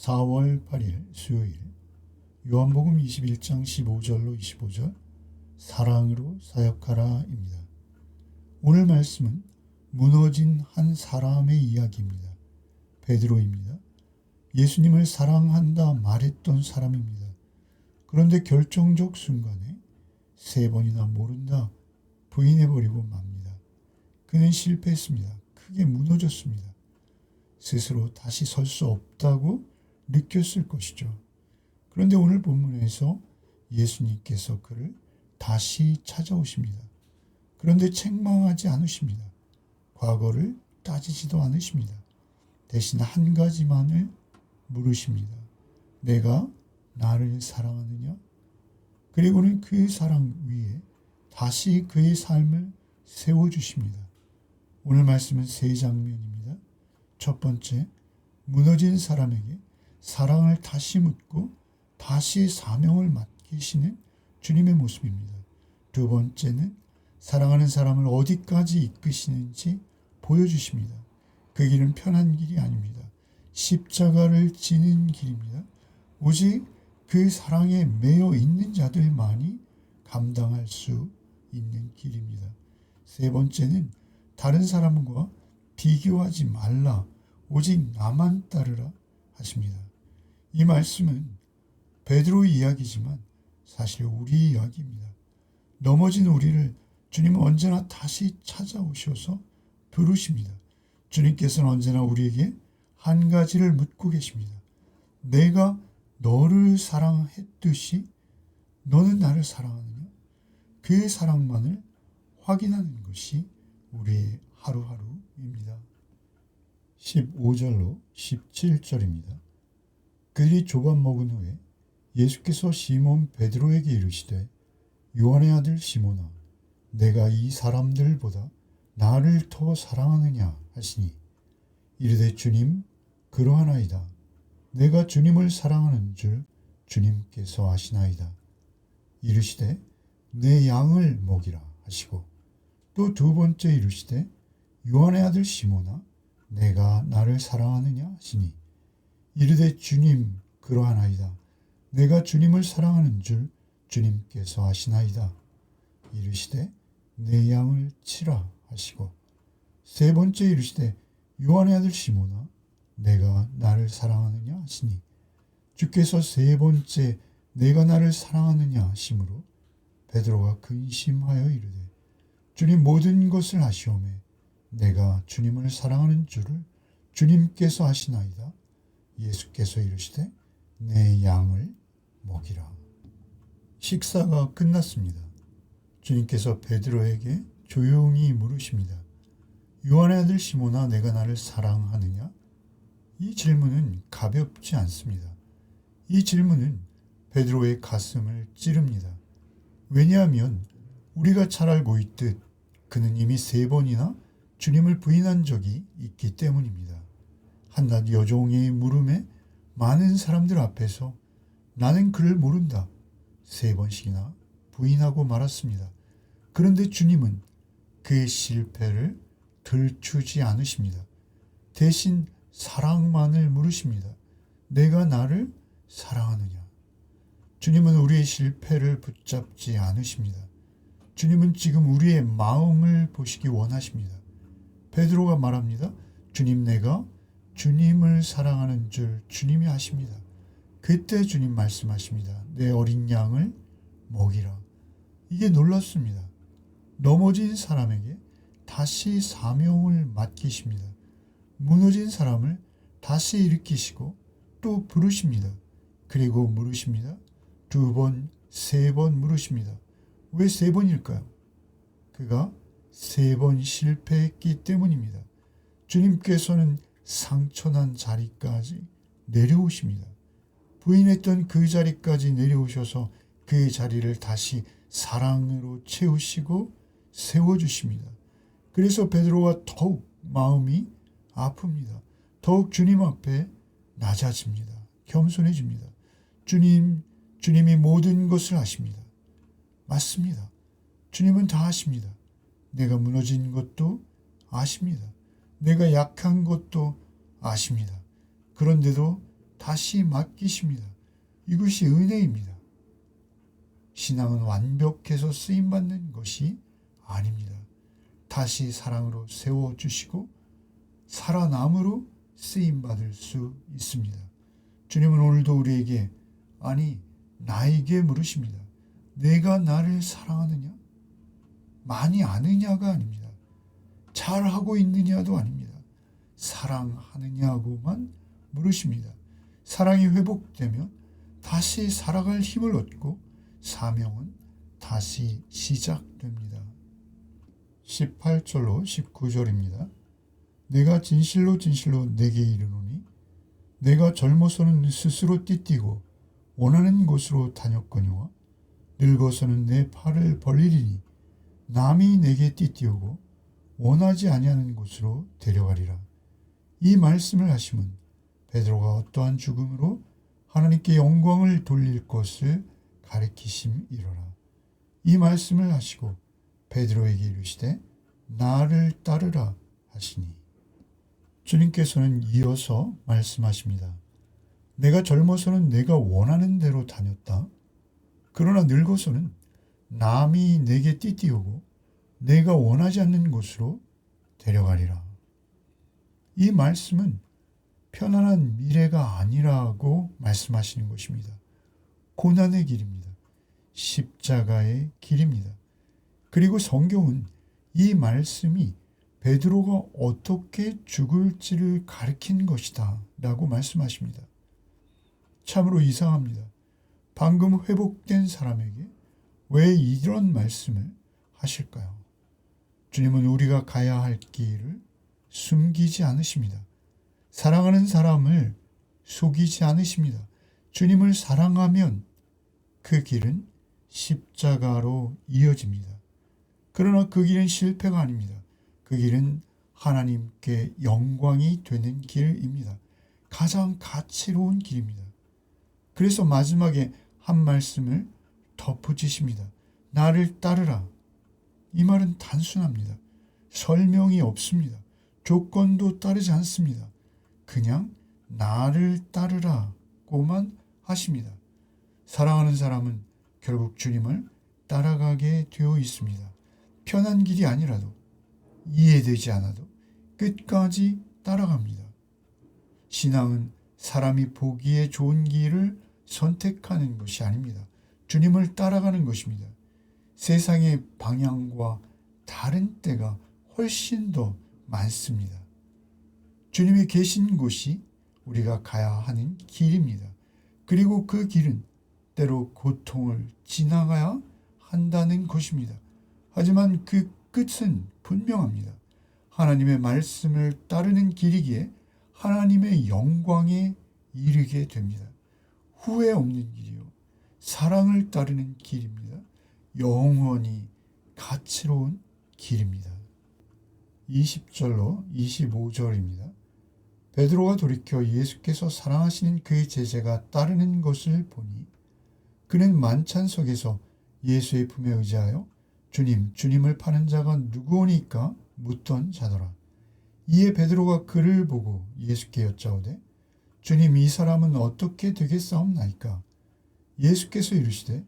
4월 8일 수요일 요한복음 21장 15절로 25절 사랑으로 사역하라입니다. 오늘 말씀은 무너진 한 사람의 이야기입니다. 베드로입니다. 예수님을 사랑한다 말했던 사람입니다. 그런데 결정적 순간에 3번이나 모른다 부인해버리고 맙니다. 그는 실패했습니다. 크게 무너졌습니다. 스스로 다시 설 수 없다고 느꼈을 것이죠. 그런데 오늘 본문에서 예수님께서 그를 다시 찾아오십니다. 그런데 책망하지 않으십니다. 과거를 따지지도 않으십니다. 대신 한 가지만을 물으십니다. 내가 나를 사랑하느냐? 그리고는 그 사랑 위에 다시 그의 삶을 세워주십니다. 오늘 말씀은 3장면입니다. 첫 번째, 무너진 사람에게 사랑을 다시 묻고 다시 사명을 맡기시는 주님의 모습입니다. 두 번째는 사랑하는 사람을 어디까지 이끄시는지 보여주십니다. 그 길은 편한 길이 아닙니다. 십자가를 지는 길입니다. 오직 그 사랑에 매여 있는 자들만이 감당할 수 있는 길입니다. 세 번째는 다른 사람과 비교하지 말라. 오직 나만 따르라 하십니다. 이 말씀은 베드로의 이야기지만 사실 우리 이야기입니다. 넘어진 우리를 주님은 언제나 다시 찾아오셔서 부르십니다. 주님께서는 언제나 우리에게 한 가지를 묻고 계십니다. 내가 너를 사랑했듯이 너는 나를 사랑하느냐? 그 사랑만을 확인하는 것이 우리의 하루하루입니다. 15절로 17절입니다. 그들이 조밥 먹은 후에 예수께서 시몬 베드로에게 이르시되 요한의 아들 시몬아 내가 이 사람들보다 나를 더 사랑하느냐 하시니 이르되 주님 그러하나이다. 내가 주님을 사랑하는 줄 주님께서 아시나이다. 이르시되 내 양을 먹이라 하시고 또 두 번째 이르시되 요한의 아들 시몬아 내가 나를 사랑하느냐 하시니 이르되 주님 그러하나이다. 내가 주님을 사랑하는 줄 주님께서 아시나이다. 이르시되 내 양을 치라 하시고 세 번째 이르시되 요한의 아들 시몬아 내가 나를 사랑하느냐 하시니 주께서 세 번째 내가 나를 사랑하느냐 하심으로 베드로가 근심하여 이르되 주님 모든 것을 아시오매 내가 주님을 사랑하는 줄을 주님께서 아시나이다. 예수께서 이르시되 내 양을 먹이라. 식사가 끝났습니다. 주님께서 베드로에게 조용히 물으십니다. 요한의 아들 시몬아 내가 나를 사랑하느냐? 이 질문은 가볍지 않습니다. 이 질문은 베드로의 가슴을 찌릅니다. 왜냐하면 우리가 잘 알고 있듯 그는 이미 3번이나 주님을 부인한 적이 있기 때문입니다. 한낱 여종의 물음에 많은 사람들 앞에서 나는 그를 모른다. 3번씩이나 부인하고 말았습니다. 그런데 주님은 그의 실패를 들추지 않으십니다. 대신 사랑만을 물으십니다. 내가 나를 사랑하느냐? 주님은 우리의 실패를 붙잡지 않으십니다. 주님은 지금 우리의 마음을 보시기 원하십니다. 베드로가 말합니다. 주님 내가 주님을 사랑하는 줄 주님이 아십니다. 그때 주님 말씀하십니다. 내 어린 양을 먹이라. 이게 놀랍습니다. 넘어진 사람에게 다시 사명을 맡기십니다. 무너진 사람을 다시 일으키시고 또 부르십니다. 그리고 물으십니다. 2번, 3번 물으십니다. 왜 3번일까요? 그가 3번 실패했기 때문입니다. 주님께서는 상처난 자리까지 내려오십니다. 부인했던 그 자리까지 내려오셔서 그 자리를 다시 사랑으로 채우시고 세워주십니다. 그래서 베드로가 더욱 마음이 아픕니다. 더욱 주님 앞에 낮아집니다. 겸손해집니다. 주님이 모든 것을 아십니다. 맞습니다. 주님은 다 아십니다. 내가 무너진 것도 아십니다. 내가 약한 것도 아십니다. 그런데도 다시 맡기십니다. 이것이 은혜입니다. 신앙은 완벽해서 쓰임받는 것이 아닙니다. 다시 사랑으로 세워주시고 살아남으로 쓰임받을 수 있습니다. 주님은 오늘도 우리에게, 아니 나에게 물으십니다. 내가 나를 사랑하느냐? 많이 아느냐가 아닙니다. 잘하고 있느냐도 아닙니다. 사랑하느냐고만 물으십니다. 사랑이 회복되면 다시 살아갈 힘을 얻고 사명은 다시 시작됩니다. 18절로 19절입니다. 내가 진실로 진실로 내게 이르노니 내가 젊어서는 스스로 띠띠고 원하는 곳으로 다녔거니와 늙어서는 내 팔을 벌리리니 남이 내게 띠띠우고 원하지 아니하는 곳으로 데려가리라. 이 말씀을 하심은 베드로가 어떠한 죽음으로 하나님께 영광을 돌릴 것을 가리키심이로라. 이 말씀을 하시고 베드로에게 이르시되 나를 따르라 하시니, 주님께서는 이어서 말씀하십니다. 내가 젊어서는 내가 원하는 대로 다녔다. 그러나 늙어서는 남이 내게 띠띠우고 내가 원하지 않는 곳으로 데려가리라. 이 말씀은 편안한 미래가 아니라고 말씀하시는 것입니다. 고난의 길입니다. 십자가의 길입니다. 그리고 성경은 이 말씀이 베드로가 어떻게 죽을지를 가리킨 것이다 라고 말씀하십니다. 참으로 이상합니다. 방금 회복된 사람에게 왜 이런 말씀을 하실까요? 주님은 우리가 가야 할 길을 숨기지 않으십니다. 사랑하는 사람을 속이지 않으십니다. 주님을 사랑하면 그 길은 십자가로 이어집니다. 그러나 그 길은 실패가 아닙니다. 그 길은 하나님께 영광이 되는 길입니다. 가장 가치로운 길입니다. 그래서 마지막에 한 말씀을 덧붙이십니다. 나를 따르라. 이 말은 단순합니다. 설명이 없습니다. 조건도 따르지 않습니다. 그냥 나를 따르라고만 하십니다. 사랑하는 사람은 결국 주님을 따라가게 되어 있습니다. 편한 길이 아니라도, 이해되지 않아도 끝까지 따라갑니다. 신앙은 사람이 보기에 좋은 길을 선택하는 것이 아닙니다. 주님을 따라가는 것입니다. 세상의 방향과 다른 때가 훨씬 더 많습니다. 주님이 계신 곳이 우리가 가야 하는 길입니다. 그리고 그 길은 때로 고통을 지나가야 한다는 것입니다. 하지만 그 끝은 분명합니다. 하나님의 말씀을 따르는 길이기에 하나님의 영광에 이르게 됩니다. 후회 없는 길이요, 사랑을 따르는 길입니다. 영원히 가치로운 길입니다. 20절로 25절입니다. 베드로가 돌이켜 예수께서 사랑하시는 그 제자가 따르는 것을 보니 그는 만찬석에서 예수의 품에 의지하여 주님을 파는 자가 누구오니까 묻던 자더라. 이에 베드로가 그를 보고 예수께 여짜오되 주님, 이 사람은 어떻게 되겠사옵나이까? 예수께서 이르시되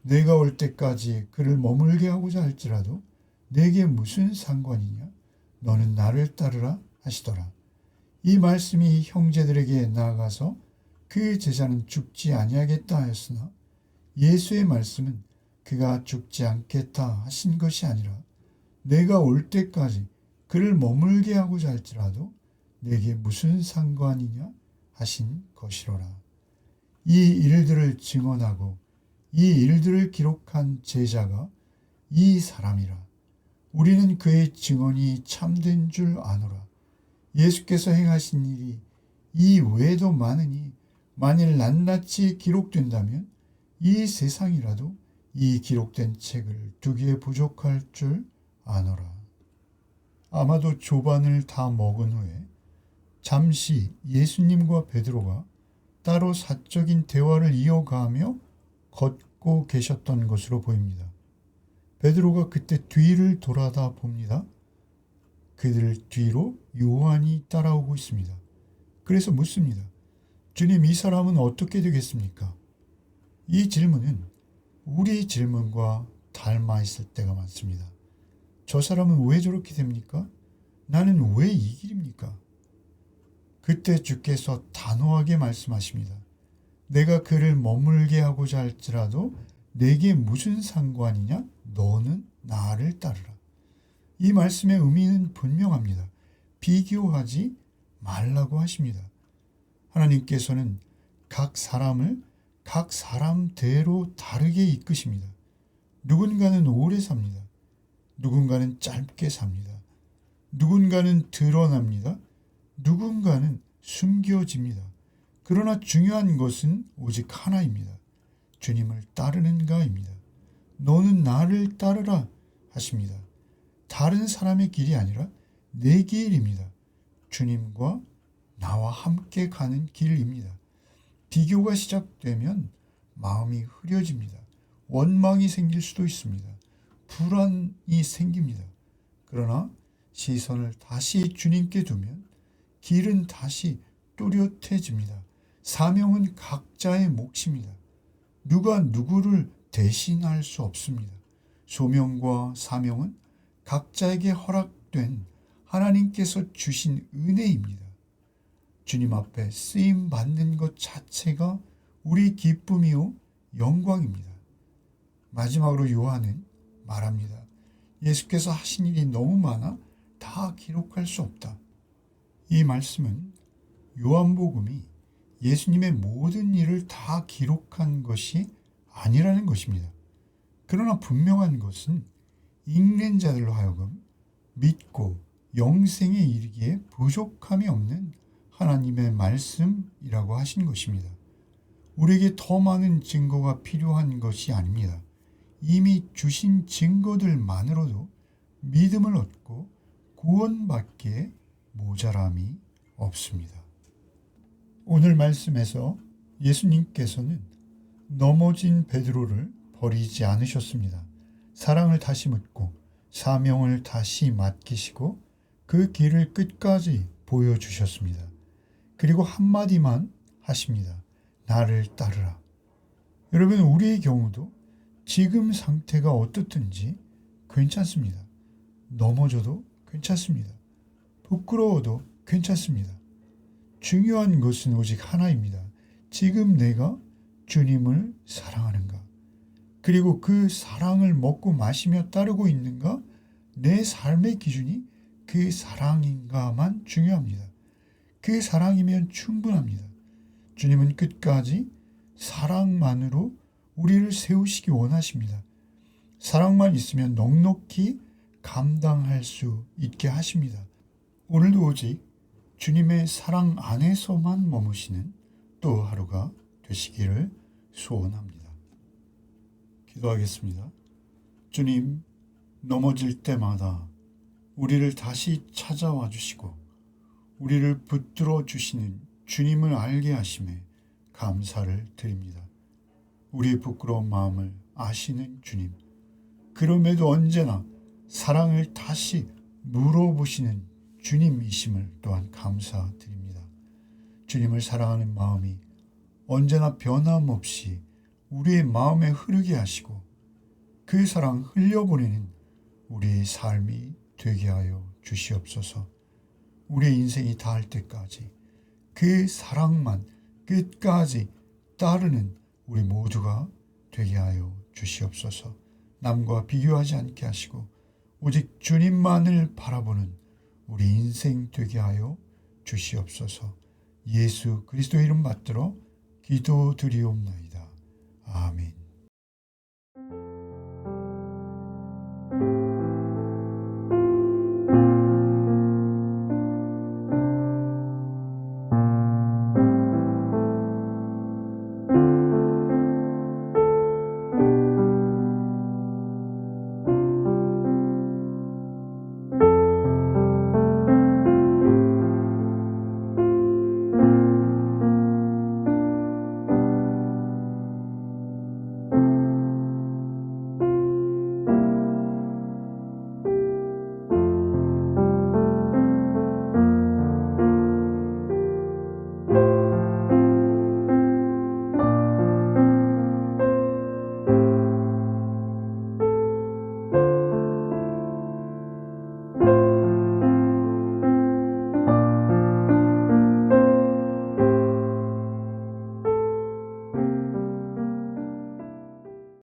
내가 올 때까지 그를 머물게 하고자 할지라도 내게 무슨 상관이냐? 너는 나를 따르라 하시더라. 이 말씀이 형제들에게 나아가서 그 제자는 죽지 아니하겠다 하였으나 예수의 말씀은 그가 죽지 않겠다 하신 것이 아니라 내가 올 때까지 그를 머물게 하고자 할지라도 내게 무슨 상관이냐 하신 것이로라. 이 일들을 증언하고 이 일들을 기록한 제자가 이 사람이라. 우리는 그의 증언이 참된 줄 아노라. 예수께서 행하신 일이 이 외에도 많으니 만일 낱낱이 기록된다면 이 세상이라도 이 기록된 책을 두기에 부족할 줄 아노라. 아마도 조반을 다 먹은 후에 잠시 예수님과 베드로가 따로 사적인 대화를 이어가며 걷고 계셨던 것으로 보입니다. 베드로가 그때 뒤를 돌아다 봅니다. 그들 뒤로 요한이 따라오고 있습니다. 그래서 묻습니다. 주님, 이 사람은 어떻게 되겠습니까? 이 질문은 우리 질문과 닮아 있을 때가 많습니다. 저 사람은 왜 저렇게 됩니까? 나는 왜 이 길입니까? 그때 주께서 단호하게 말씀하십니다. 내가 그를 머물게 하고자 할지라도 내게 무슨 상관이냐? 너는 나를 따르라. 이 말씀의 의미는 분명합니다. 비교하지 말라고 하십니다. 하나님께서는 각 사람을 각 사람대로 다르게 이끄십니다. 누군가는 오래 삽니다. 누군가는 짧게 삽니다. 누군가는 드러납니다. 누군가는 숨겨집니다. 그러나 중요한 것은 오직 하나입니다. 주님을 따르는가입니다. 너는 나를 따르라 하십니다. 다른 사람의 길이 아니라 내 길입니다. 주님과 나와 함께 가는 길입니다. 비교가 시작되면 마음이 흐려집니다. 원망이 생길 수도 있습니다. 불안이 생깁니다. 그러나 시선을 다시 주님께 두면 길은 다시 뚜렷해집니다. 사명은 각자의 몫입니다. 누가 누구를 대신할 수 없습니다. 소명과 사명은 각자에게 허락된 하나님께서 주신 은혜입니다. 주님 앞에 쓰임 받는 것 자체가 우리 기쁨이요 영광입니다. 마지막으로 요한은 말합니다. 예수께서 하신 일이 너무 많아 다 기록할 수 없다. 이 말씀은 요한복음이 예수님의 모든 일을 다 기록한 것이 아니라는 것입니다. 그러나 분명한 것은 읽는 자들로 하여금 믿고 영생에 이르기에 부족함이 없는 하나님의 말씀이라고 하신 것입니다. 우리에게 더 많은 증거가 필요한 것이 아닙니다. 이미 주신 증거들만으로도 믿음을 얻고 구원받기에 모자람이 없습니다. 오늘 말씀에서 예수님께서는 넘어진 베드로를 버리지 않으셨습니다. 사랑을 다시 묻고 사명을 다시 맡기시고 그 길을 끝까지 보여주셨습니다. 그리고 한마디만 하십니다. 나를 따르라. 여러분, 우리의 경우도 지금 상태가 어떻든지 괜찮습니다. 넘어져도 괜찮습니다. 부끄러워도 괜찮습니다. 중요한 것은 오직 하나입니다. 지금 내가 주님을 사랑하는가? 그리고 그 사랑을 먹고 마시며 따르고 있는가? 내 삶의 기준이 그 사랑인가만 중요합니다. 그 사랑이면 충분합니다. 주님은 끝까지 사랑만으로 우리를 세우시기 원하십니다. 사랑만 있으면 넉넉히 감당할 수 있게 하십니다. 오늘도 오직 주님의 사랑 안에서만 머무시는 또 하루가 되시기를 소원합니다. 기도하겠습니다. 주님, 넘어질 때마다 우리를 다시 찾아와 주시고 우리를 붙들어 주시는 주님을 알게 하심에 감사를 드립니다. 우리의 부끄러운 마음을 아시는 주님, 그럼에도 언제나 사랑을 다시 물어보시는 주님이심을 또한 감사드립니다. 주님을 사랑하는 마음이 언제나 변함없이 우리의 마음에 흐르게 하시고 그 사랑 흘려보내는 우리의 삶이 되게 하여 주시옵소서. 우리의 인생이 다할 때까지 그 사랑만 끝까지 따르는 우리 모두가 되게 하여 주시옵소서. 남과 비교하지 않게 하시고 오직 주님만을 바라보는 우리 인생 되게 하여 주시옵소서. 예수 그리스도의 이름 받들어 기도드리옵나이다. 아멘.